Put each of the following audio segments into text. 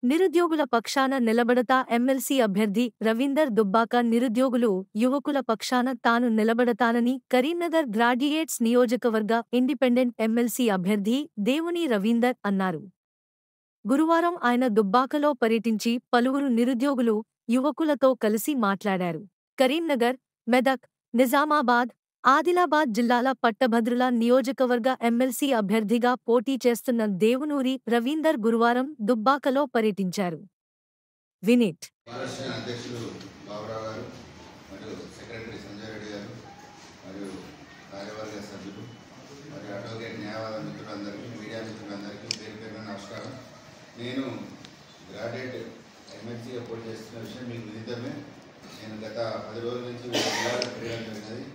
నిరుద్యోగుల పక్షాన నిలబడతా ఎమ్మెల్సీ అభ్యర్థి రవీందర్ దుబ్బాక నిరుద్యోగులు యువకుల పక్షాన తాను నిలబడతానని కరీంనగర్ గ్రాడ్యుయేట్స్ నియోజకవర్గ ఇండిపెండెంట్ ఎమ్మెల్సీ అభ్యర్థి దేవుని రవీందర్ అన్నారు. గురువారం ఆయన దుబ్బాకలో పర్యటించి పలువురు నిరుద్యోగులు, యువకులతో కలిసి మాట్లాడారు. కరీంనగర్, మెదక్, నిజామాబాద్, ఆదిలాబాద్ జిల్లాల పట్టభద్రుల నియోజకవర్గ ఎమ్మెల్సీ అభ్యర్థిగా పోటీ చేస్తున్న దేవునూరి రవీందర్ గురువారం దుబ్బాకలో పర్యటించారు. వినిట్ అధ్యక్షులు బాబురావు గారు మరియు సెక్రటరీ సంజయ్ రెడ్డి గారు మరియు కార్యవర్గ సభ్యులు మరియు అడ్వకేట్ న్యాయవాద మిత్రులందరికీ, మీడియా మిత్రులందరికీ పేరు పేరున నమస్కారం. నేను గ్రాడ్యుయేట్ ఎమ్మెల్సీగా పోటీ చేస్తున్న విషయం మీకు విదితమే. నేను గత 10 రోజుల నుంచి జిల్లాలో తిరగడం జరిగినది.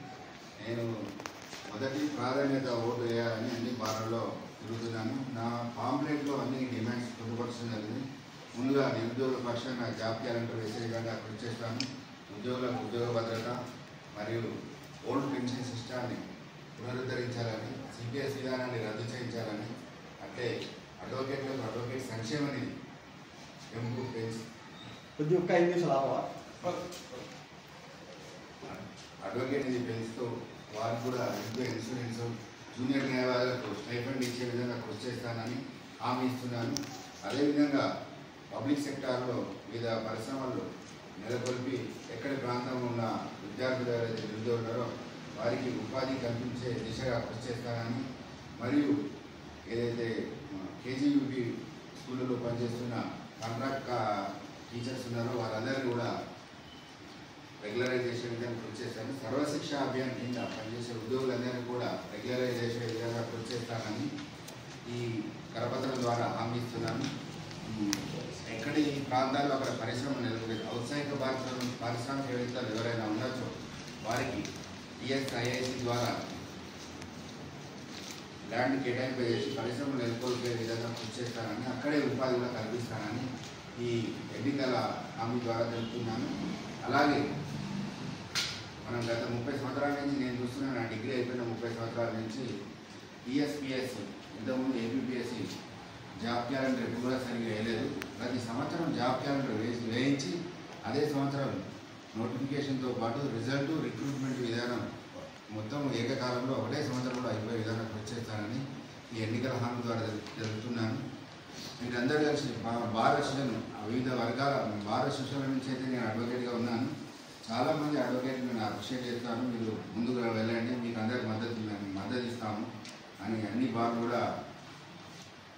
నేను మొదటి ప్రాధాన్యత ఓటు వేయాలని అన్ని బార్లలో తిరుగుతున్నాను. నా పాంప్లెట్లో అన్ని డిమాండ్స్ పొందుపరచడం జరిగింది. ముందుగా నిరుద్యోగుల పక్షాన జాబ్ క్యాలెండర్ వేసే విధంగా కృషి చేస్తాను. ఉద్యోగులకు ఉద్యోగ భద్రత మరియు ఓల్డ్ పెన్షన్ సిస్టాన్ని పునరుద్ధరించాలని, సిపిఎస్ విధానాన్ని రద్దు చేయించాలని, అంటే అడ్వకేట్లకు అడ్వకేట్ సంక్షేమ నిధి పెంపు అడ్వకేట్ నిధి పెంచుతూ వారికి కూడా ఇన్సూరెన్స్, జూనియర్ న్యాయవాదులకు స్టైఫండ్ ఇచ్చే విధంగా కృషి చేస్తానని హామీ ఇస్తున్నాను. అదేవిధంగా పబ్లిక్ సెక్టార్లో వివిధ పరిశ్రమలు నెలకొల్పి ఎక్కడి ప్రాంతంలో ఉన్న విద్యార్థులు ఎవరైతే నిరుద్యోగులారో వారికి ఉపాధి కల్పించే దిశగా కృషి చేస్తానని, మరియు ఏదైతే కేజీయూపీ స్కూళ్ళలో పనిచేస్తున్న కాంట్రాక్ట్ టీచర్స్ ఉన్నారో వారందరినీ కూడా రెగ్యులరైజ్ చేసే విధంగా కృషి చేస్తాను. సర్వశిక్ష అభియాన్ కింద పనిచేసే ఉద్యోగులందరినీ కూడా రెగ్యులరైజ్ చేసే విధంగా కృషి చేస్తానని ఈ కరపత్రం ద్వారా హామీ ఇస్తున్నాను. ఎక్కడ ఈ ప్రాంతాల్లో అక్కడ పరిశ్రమలు నెలకొల్పి ఔత్సాహిక పారిశ్రామికవేత్తలు ఎవరైనా ఉండొచ్చో వారికి టీఎస్ఐఐసి ద్వారా ల్యాండ్ కేటాయింపు చేసి పరిశ్రమలు నెలకొల్పే విధంగా కృషి చేస్తానని, అక్కడే ఉపాధి కూడా కల్పిస్తానని ఈ ఎన్నికల హామీ ద్వారా తెలుపుతున్నాను. అలాగే మనం గత 30 సంవత్సరాల నుంచి నేను చూస్తున్నాను, నా డిగ్రీ అయిపోయిన 30 సంవత్సరాల నుంచి టీఎస్పిఎస్, ఇంతకుముందు ఏపీపీఎస్సి జాబ్ క్యాలెండర్ ఎప్పుడు కూడా సరిగ్గా వేయలేదు. ప్రతి సంవత్సరం జాబ్ క్యాలెండర్ వేయించి అదే సంవత్సరం నోటిఫికేషన్తో పాటు రిజల్ట్, రిక్రూట్మెంట్ విధానం మొత్తం ఏకకాలంలో ఒకటే సంవత్సరంలో అయిపోయే విధంగా కృషి చేస్తానని ఈ ఎన్నికల హామీ ద్వారా తెలుపుతున్నాను. మీరందరూ కలిసి బార్ అసోసియేషన్ వివిధ వర్గాల బార్ అసోసియేషన్ నుంచి అయితే నేను అడ్వకేట్గా ఉన్నాను. చాలామంది అడ్వకేట్ నేను అప్రిషియేట్ చేస్తాను. మీరు ముందుకు వెళ్ళండి, మీకు అందరికి మద్దతు ఇస్తాము అని అన్ని బార్లు కూడా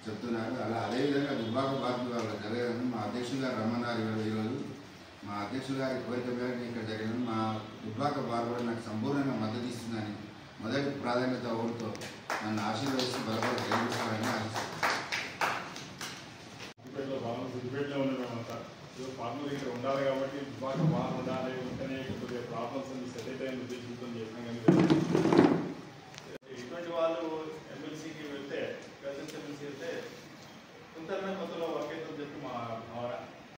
చెప్తున్నారు. అదేవిధంగా దుబ్బాక బార్లు జరగదని మా అధ్యక్షులు గారు రమ్మన్నారు. ఈరోజు మా అధ్యక్షులు గారి కోరిక మేరకు ఇక్కడ జరిగిన మా దుబ్బాక బార్ కూడా నాకు సంపూర్ణంగా మద్దతు ఇస్తుందని, మొదటి ప్రాధాన్యత ఓటుతో నన్ను ఆశీర్వదిస్తూ బలపడి గెలిపిస్తారని ఆశిస్తున్నాను. సిద్దిపేటలో ఉండేమంతా ఫార్మర్ ఇక్కడ ఉండాలి కాబట్టి దుబ్బాక బాగా ఉండాలి, ఉంటేనే కొద్దిగా ప్రాబ్లమ్స్ అన్ని సెటిల్ అయిన ఉద్దేశంతో చేసినా కానీ ఇటువంటి వాళ్ళు ఎమ్మెల్సీకి వెళ్తే, ప్రెసిడెంట్ ఎమ్మెల్సీ వెళ్తే కొంత కొత్తలో వర్క్ అవుతుందని చెప్పి మా భావన.